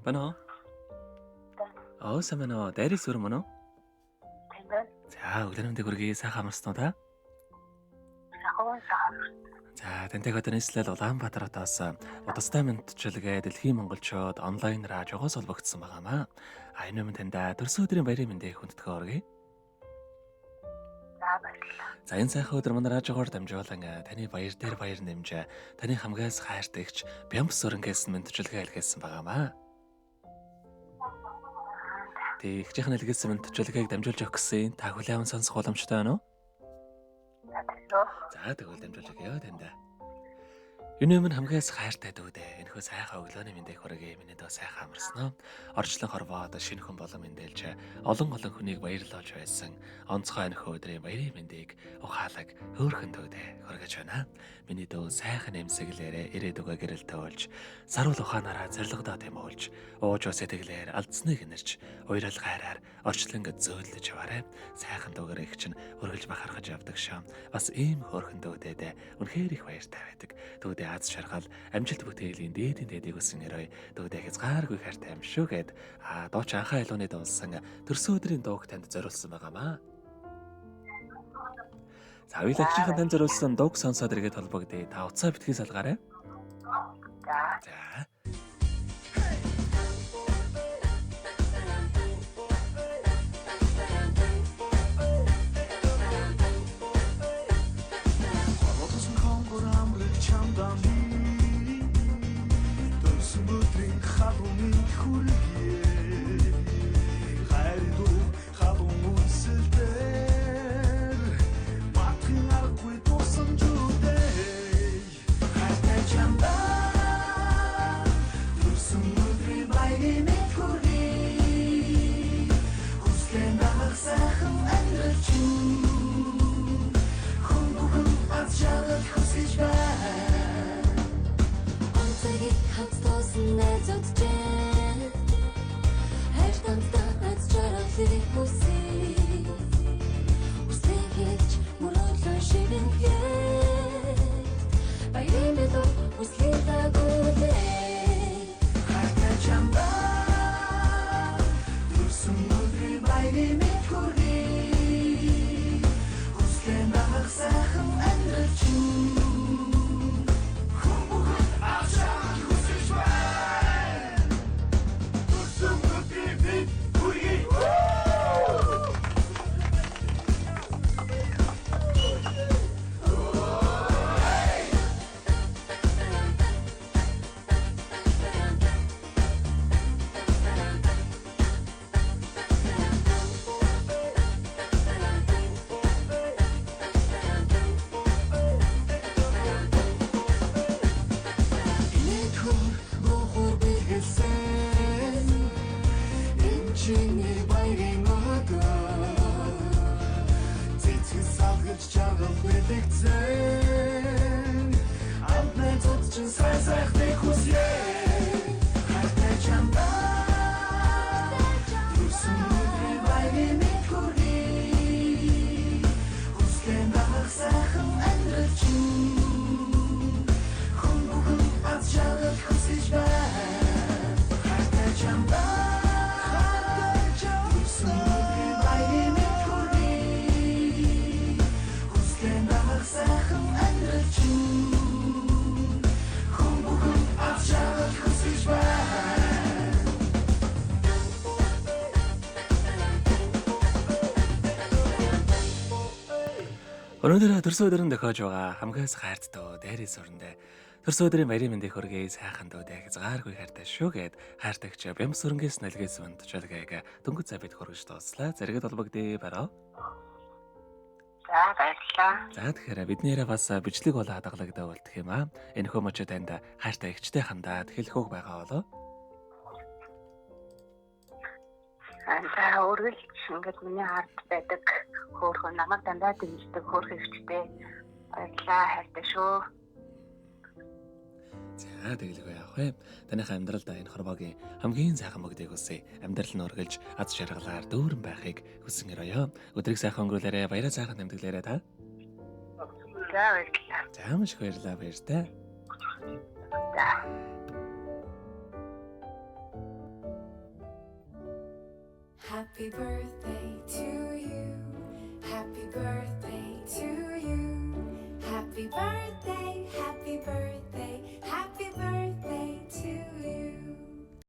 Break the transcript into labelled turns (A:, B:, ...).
A: Байна уу? Сайн байна уу? Дайрыг сүрэн мөн үү?
B: Тийм байна.
A: За, өглөөний мэндийг хүргэе. Сайхан амарсан уу та?
B: Сайхан.
A: За, тэнтэйг одоо нийслэл Улаанбаатар хотоос удастай мэдчилгээ дэлхийн монголчууд онлайнаар жогоос холбогдсон байгаамаа. Энэ өмнө таньда төрсөн өдрийн баярын мэндийг хүндэтгэн оргие.
B: За баярлалаа.
A: За, энэ сайхан өдөр манай радиогоор дамжуулан таны баяр дээр баяр нэмж таны хамгаас хайртагч Бямс өрөнгөөс мэдчилгээ илгээсэн байгаамаа. Тэг ихжийнхэн илгээсэн мэдчилгээг дамжуулж өгөх гэсэн та хүлээвэн сонсох боломжтой байна уу? За тэгвэл дамжуулж өгье таньда. Энэ өмнө хамгаас хайртай дүүдээ энэхүү сайхан өглөөний мэндийг хүргэе. Миний дөө сайхан амарсан уу? Орчлон хорвоод шинэ хүн болон мэндэлж олон хүнийг баярлуулж байсан онцгой энэхүү өдрийн баярын мэндийг ухаалаг хөөрхөн дүүдээ хүргэж байна. Миний дөө сайхан эмсэглээрээ ирээдүгөө гэрэлтэй болж саруул ухаанаараа зоригдоод тэмүүлж ууж сэтгэлээр алдсныг нэрч уйрал гайраар орчлон зөөлдөж яваарэ. Сайхан дүүгээр их чинь өргөлж бахархаж явдаг шам. Бас ийм хөөрхөн дүүдээ үнэхээр их баяртай байдаг. Дүүдээ аз шаргал амжилт бүтээлийн дээдийн дэдийг өсөн өрөө дүүдээ хязгааргүй хайртай юм шүү гэд дооч анхаа ялууны дуулсан төрсөн өдрийн дууг танд зориулсан байгаамаа. За уйлагчийн танд зориулсан дууг сонсоод иргэд холбогдъё. Та утсаа битгий салгаарай. За. Өнөөдөр төрсөн өдрөнд дөхөж байгаа хамгаас хайртай дайрын сүрэндээ төрсөн өдрийн баярын мэндийг хүргэе. Сайхан дүүдээ хязгааргүй хайртай шүү гэд хайртагч Бямс өрөнгөөс нэлгээс мэдчилгээг дөнгөж цавьд хүргэж дууслаа. Зэрэгэд холбогдъё бараа.
B: За баярлалаа.
A: За тэгэхээр биднээрээ бас бичлэг бол хадгалагдаа болтох юм аа. Энэхүү мөчөд танд хайртай эгчтэй хандаад хэлэх үг байгаа болоо.
B: За үргэлж ингээд миний хард байдаг хөөрхөн намайг дандаа дэмждэг хөөрхөн эгчтэй баярлалаа хайртай шүү.
A: За тэгэлгүй яах вэ? Таныхаа амьдралд энэ хорвоогийн хамгийн сайхан бүгдийг хүсье. Амьдрал нь өргөлж аз жаргалаар дүүрэн байхыг хүсэн өрөөё. Өдрийг сайхан өнгөрүүлээрэ, баяраа сайхан тэмдэглээрэ та.
B: За баярлалаа.
A: За маш их баярлалаа баяртай.
B: За.
C: Happy birthday to you. Happy birthday to you. Happy birthday, happy birthday, happy birthday.